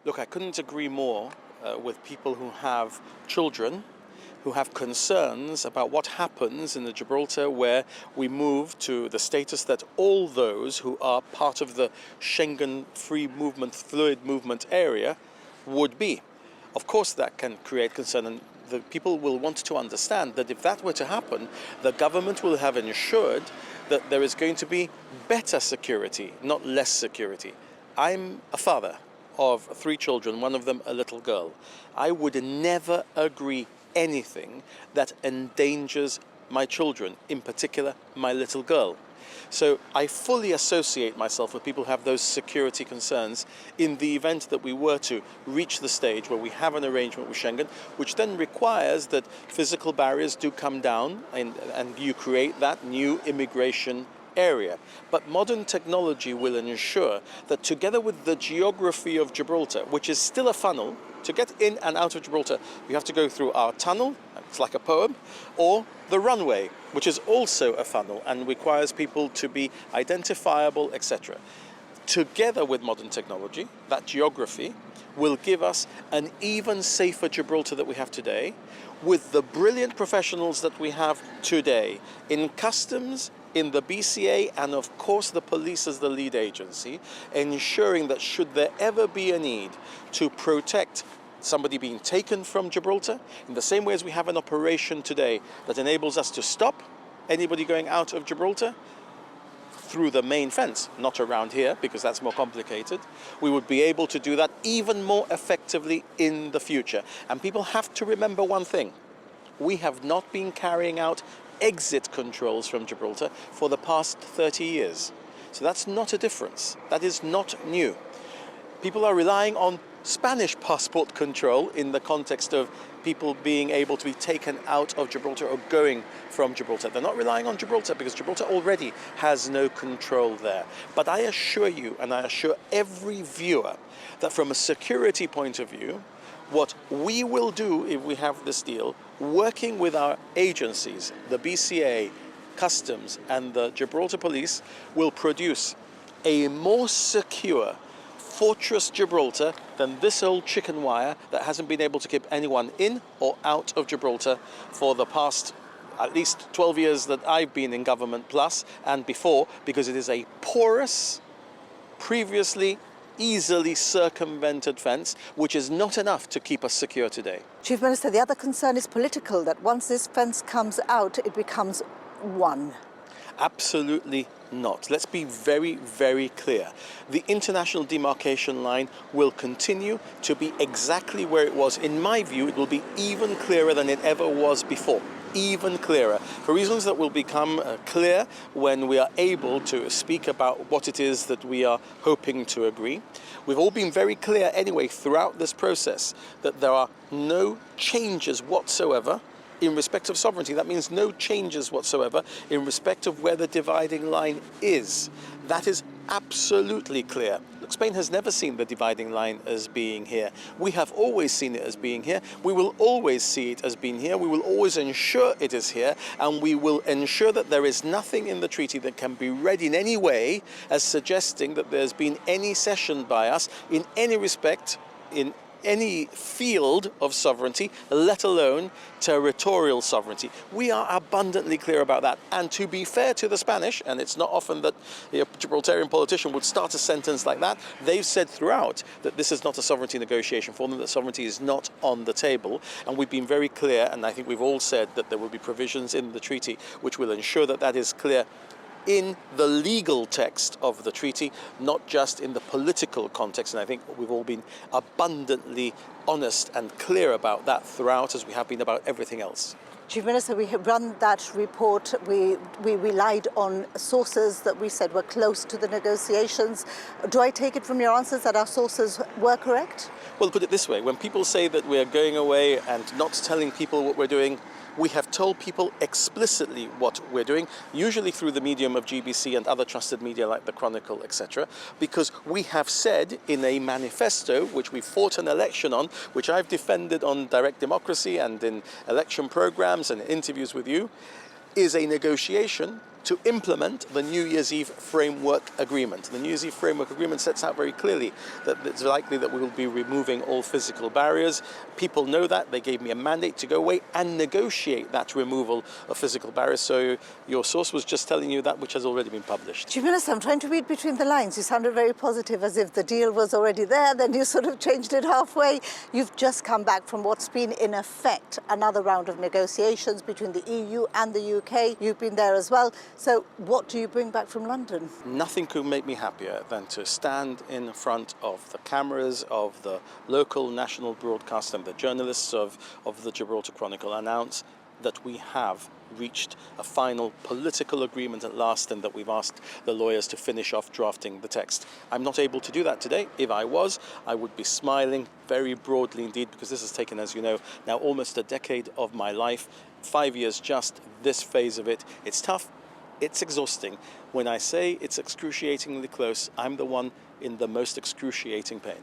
Look, I couldn't agree more with people who have children, who have concerns about what happens in the Gibraltar where we move to the status that all those who are part of the Schengen free movement, fluid movement area would be. Of course that can create concern, and the people will want to understand that if that were to happen, the government will have ensured that there is going to be better security, not less security. I'm a father of 3 children, one of them a little girl. I would never agree anything that endangers my children, in particular my little girl. So I fully associate myself with people who have those security concerns in the event that we were to reach the stage where we have an arrangement with Schengen, which then requires that physical barriers do come down and you create that new immigration area. But modern technology will ensure that together with the geography of Gibraltar, which is still a funnel, to get in and out of Gibraltar, you have to go through our tunnel, it's like a poem, or the runway, which is also a funnel and requires people to be identifiable, etc. Together with modern technology, that geography will give us an even safer Gibraltar that we have today, with the brilliant professionals that we have today in customs, in the BCA, and of course the police as the lead agency, ensuring that should there ever be a need to protect somebody being taken from Gibraltar, in the same way as we have an operation today that enables us to stop anybody going out of Gibraltar through the main fence, not around here because that's more complicated, we would be able to do that even more effectively in the future. And people have to remember one thing: we have not been carrying out exit controls from Gibraltar for the past 30 years. So that's not a difference. That is not new. People are relying on Spanish passport control in the context of people being able to be taken out of Gibraltar or going from Gibraltar. They're not relying on Gibraltar because Gibraltar already has no control there. But I assure you, and I assure every viewer, that from a security point of view, what we will do if we have this deal, working with our agencies, the BCA, Customs and the Gibraltar Police, will produce a more secure Fortress Gibraltar than this old chicken wire that hasn't been able to keep anyone in or out of Gibraltar for the past at least 12 years that I've been in government plus and before, because it is a porous, previously easily circumvented fence, which is not enough to keep us secure today. Chief Minister, the other concern is political, that once this fence comes out, it becomes one. Absolutely not. Let's be very, very clear. The international demarcation line will continue to be exactly where it was. In my view, it will be even clearer than it ever was before. Even clearer, for reasons that will become clear when we are able to speak about what it is that we are hoping to agree. We've all been very clear anyway throughout this process that there are no changes whatsoever in respect of sovereignty. That means no changes whatsoever in respect of where the dividing line is. That is absolutely clear. Look, Spain has never seen the dividing line as being here. We have always seen it as being here. We will always see it as being here. We will always ensure it is here, and we will ensure that there is nothing in the treaty that can be read in any way as suggesting that there's been any cession by us in any respect, in any field of sovereignty, let alone territorial sovereignty. We are abundantly clear about that. And to be fair to the Spanish, and it's not often that a Gibraltarian politician would start a sentence like that, they've said throughout that this is not a sovereignty negotiation for them, that sovereignty is not on the table. And we've been very clear, and I think we've all said that there will be provisions in the treaty which will ensure that that is clear in the legal text of the treaty, not just in the political context. And I think we've all been abundantly honest and clear about that throughout, as we have been about everything else. Chief Minister, we have run that report. We relied on sources that we said were close to the negotiations. Do I take it from your answers that our sources were correct? Well, put it this way, when people say that we are going away and not telling people what we're doing, we have told people explicitly what we're doing, usually through the medium of GBC and other trusted media like the Chronicle, etc., because we have said in a manifesto, which we fought an election on, which I've defended on direct democracy and in election programs and interviews with you, is a negotiation to implement the New Year's Eve Framework Agreement. The New Year's Eve Framework Agreement sets out very clearly that it's likely that we will be removing all physical barriers. People know that. They gave me a mandate to go away and negotiate that removal of physical barriers. So your source was just telling you that which has already been published. To be honest, I'm trying to read between the lines. You sounded very positive, as if the deal was already there, then you sort of changed it halfway. You've just come back from what's been, in effect, another round of negotiations between the EU and the UK. You've been there as well. So what do you bring back from London? Nothing could make me happier than to stand in front of the cameras of the local national broadcast and the journalists of the Gibraltar Chronicle, announce that we have reached a final political agreement at last, and that we've asked the lawyers to finish off drafting the text. I'm not able to do that today. If I was, I would be smiling very broadly indeed, because this has taken, as you know, now almost a decade of my life, 5 years just this phase of it. It's tough, it's exhausting. When I say it's excruciatingly close, I'm the one in the most excruciating pain.